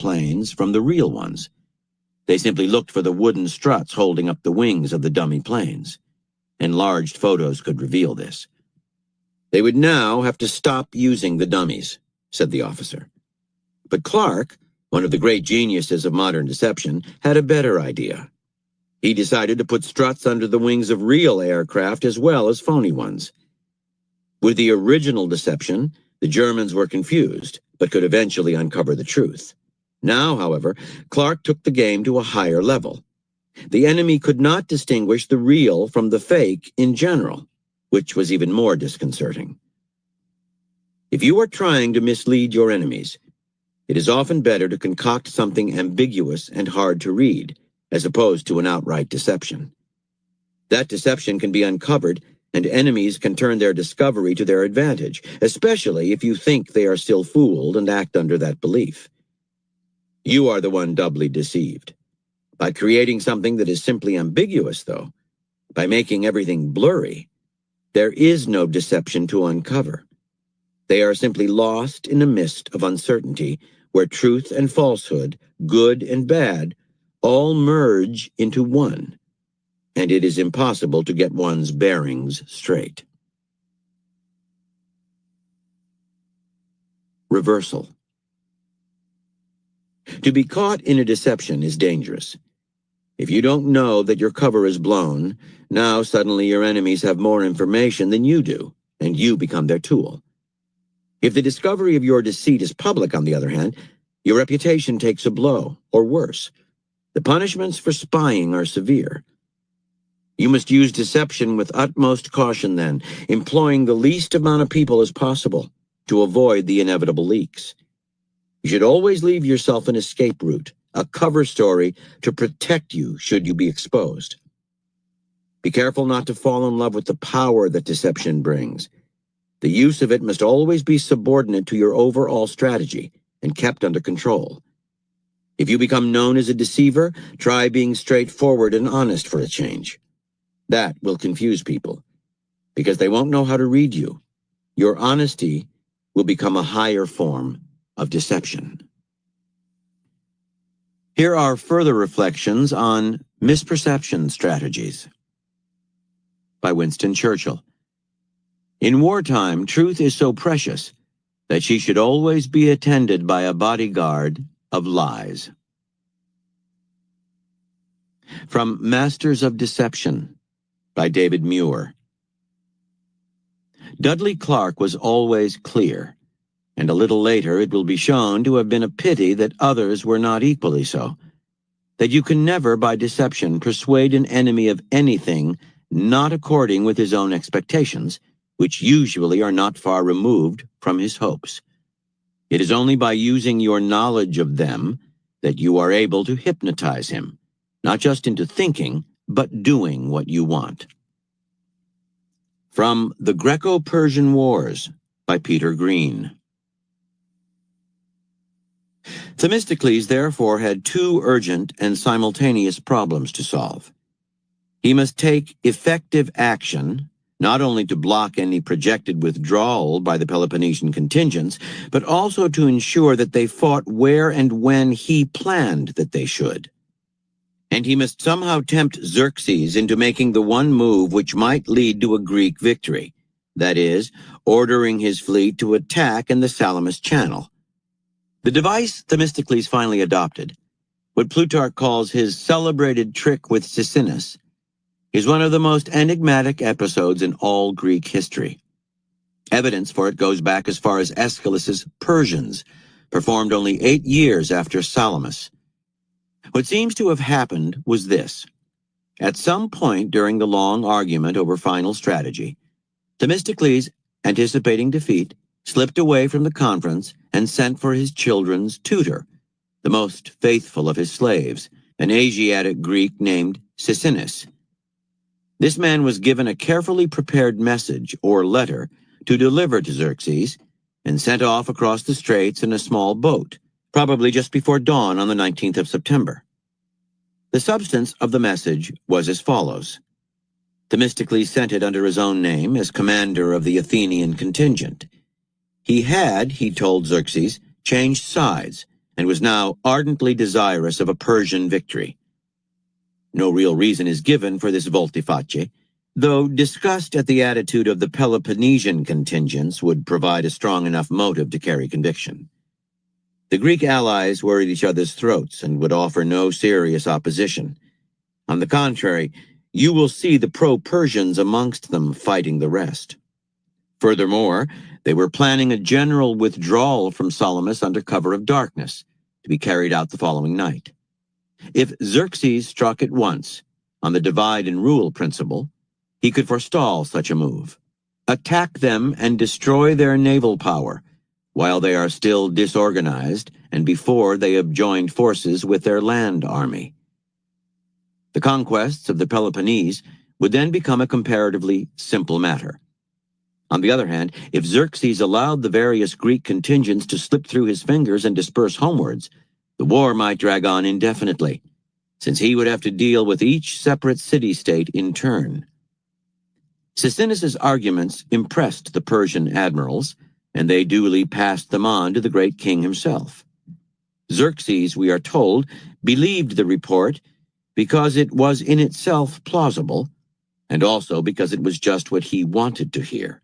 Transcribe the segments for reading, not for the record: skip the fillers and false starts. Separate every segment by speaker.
Speaker 1: planes from the real ones. They simply looked for the wooden struts holding up the wings of the dummy planes. Enlarged photos could reveal this. They would now have to stop using the dummies, said the officer. But Clark, one of the great geniuses of modern deception, had a better idea. He decided to put struts under the wings of real aircraft as well as phony ones. With the original deception, the Germans were confused, but could eventually uncover the truth. Now, however, Clark took the game to a higher level. The enemy could not distinguish the real from the fake in general, which was even more disconcerting. If you are trying to mislead your enemies, it is often better to concoct something ambiguous and hard to read, as opposed to an outright deception. That deception can be uncovered, and enemies can turn their discovery to their advantage, especially if you think they are still fooled and act under that belief. You are the one doubly deceived. By creating something that is simply ambiguous, though, by making everything blurry, there is no deception to uncover. They are simply lost in a mist of uncertainty where truth and falsehood, good and bad, all merge into one, and it is impossible to get one's bearings straight. Reversal. To be caught in a deception is dangerous. If you don't know that your cover is blown, now suddenly your enemies have more information than you do, and you become their tool. If the discovery of your deceit is public, on the other hand, your reputation takes a blow, or worse. The punishments for spying are severe. You must use deception with utmost caution then, employing the least amount of people as possible to avoid the inevitable leaks. You should always leave yourself an escape route, a cover story to protect you should you be exposed. Be careful not to fall in love with the power that deception brings. The use of it must always be subordinate to your overall strategy and kept under control. If you become known as a deceiver, try being straightforward and honest for a change. That will confuse people, because they won't know how to read you. Your honesty will become a higher form of deception. Here are further reflections on misperception strategies. By Winston Churchill. In wartime, truth is so precious that she should always be attended by a bodyguard of lies. From Masters of Deception, by David Muir. Dudley Clark was always clear, and a little later it will be shown to have been a pity that others were not equally so, that you can never by deception persuade an enemy of anything not according with his own expectations, which usually are not far removed from his hopes. It is only by using your knowledge of them that you are able to hypnotize him, not just into thinking, but doing what you want. From The Greco-Persian Wars, by Peter Greene. Themistocles therefore had two urgent and simultaneous problems to solve. He must take effective action, not only to block any projected withdrawal by the Peloponnesian contingents, but also to ensure that they fought where and when he planned that they should. And he must somehow tempt Xerxes into making the one move which might lead to a Greek victory, that is, ordering his fleet to attack in the Salamis Channel. The device Themistocles finally adopted, what Plutarch calls his celebrated trick with Sisinus, is one of the most enigmatic episodes in all Greek history. Evidence for it goes back as far as Aeschylus's Persians, performed only 8 years after Salamis. What seems to have happened was this. At some point during the long argument over final strategy, Themistocles, anticipating defeat, slipped away from the conference and sent for his children's tutor, the most faithful of his slaves, an Asiatic Greek named Sisinus. This man was given a carefully prepared message or letter to deliver to Xerxes and sent off across the straits in a small boat, probably just before dawn on the 19th of September. The substance of the message was as follows. Themistocles sent it under his own name as commander of the Athenian contingent. He had, he told Xerxes, changed sides and was now ardently desirous of a Persian victory. No real reason is given for this volte-face, though disgust at the attitude of the Peloponnesian contingents would provide a strong enough motive to carry conviction. The Greek allies were at each other's throats and would offer no serious opposition. On the contrary, you will see the pro-Persians amongst them fighting the rest. Furthermore, they were planning a general withdrawal from Salamis under cover of darkness, to be carried out the following night. If Xerxes struck at once, on the divide-and-rule principle, he could forestall such a move, attack them and destroy their naval power, while they are still disorganized and before they have joined forces with their land army. The conquests of the Peloponnese would then become a comparatively simple matter. On the other hand, if Xerxes allowed the various Greek contingents to slip through his fingers and disperse homewards, the war might drag on indefinitely, since he would have to deal with each separate city-state in turn. Sisinnis's arguments impressed the Persian admirals, and they duly passed them on to the great king himself. Xerxes, we are told, believed the report because it was in itself plausible, and also because it was just what he wanted to hear.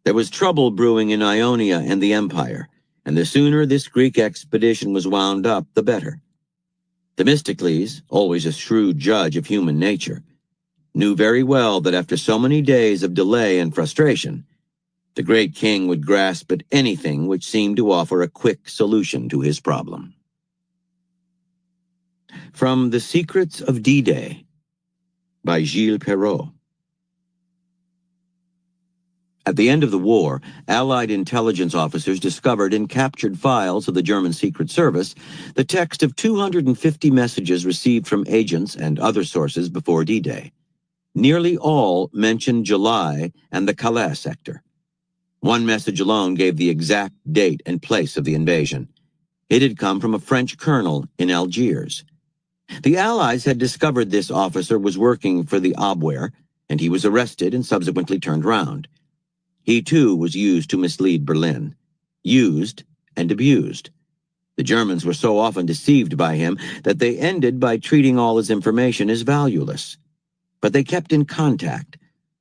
Speaker 1: There was trouble brewing in Ionia and the empire, and the sooner this Greek expedition was wound up, the better. Themistocles, always a shrewd judge of human nature, knew very well that after so many days of delay and frustration, the great king would grasp at anything which seemed to offer a quick solution to his problem. From The Secrets of D-Day by Gilles Perrault. At the end of the war, Allied intelligence officers discovered in captured files of the German Secret Service the text of 250 messages received from agents and other sources before D-Day. Nearly all mentioned July and the Calais sector. One message alone gave the exact date and place of the invasion. It had come from a French colonel in Algiers. The Allies had discovered this officer was working for the Abwehr, and he was arrested and subsequently turned round. He too was used to mislead Berlin. Used and abused. The Germans were so often deceived by him that they ended by treating all his information as valueless. But they kept in contact,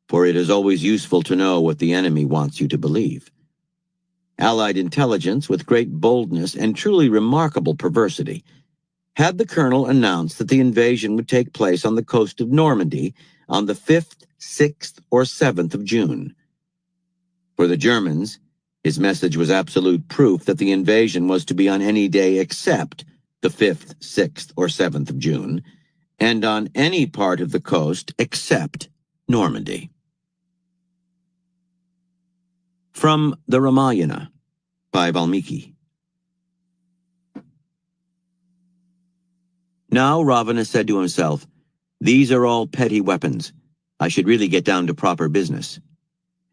Speaker 1: for it is always useful to know what the enemy wants you to believe. Allied intelligence, with great boldness and truly remarkable perversity, had the colonel announce that the invasion would take place on the coast of Normandy on the 5th, 6th, or 7th of June. For the Germans, his message was absolute proof that the invasion was to be on any day except the 5th, 6th, or 7th of June, and on any part of the coast except Normandy. From the Ramayana by Valmiki. Now Ravana said to himself, "These are all petty weapons. I should really get down to proper business."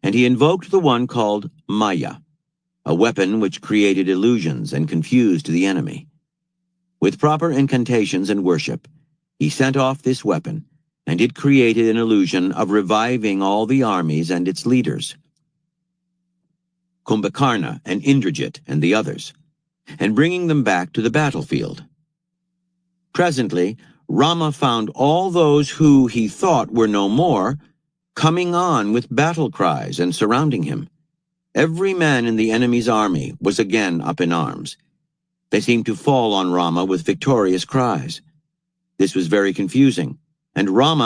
Speaker 1: And he invoked the one called Maya, a weapon which created illusions and confused the enemy. With proper incantations and worship, he sent off this weapon, and it created an illusion of reviving all the armies and its leaders, Kumbhakarna and Indrajit and the others, and bringing them back to the battlefield. Presently, Rama found all those who he thought were no more coming on with battle cries and surrounding him. Every man in the enemy's army was again up in arms. They seemed to fall on Rama with victorious cries. This was very confusing, and Rama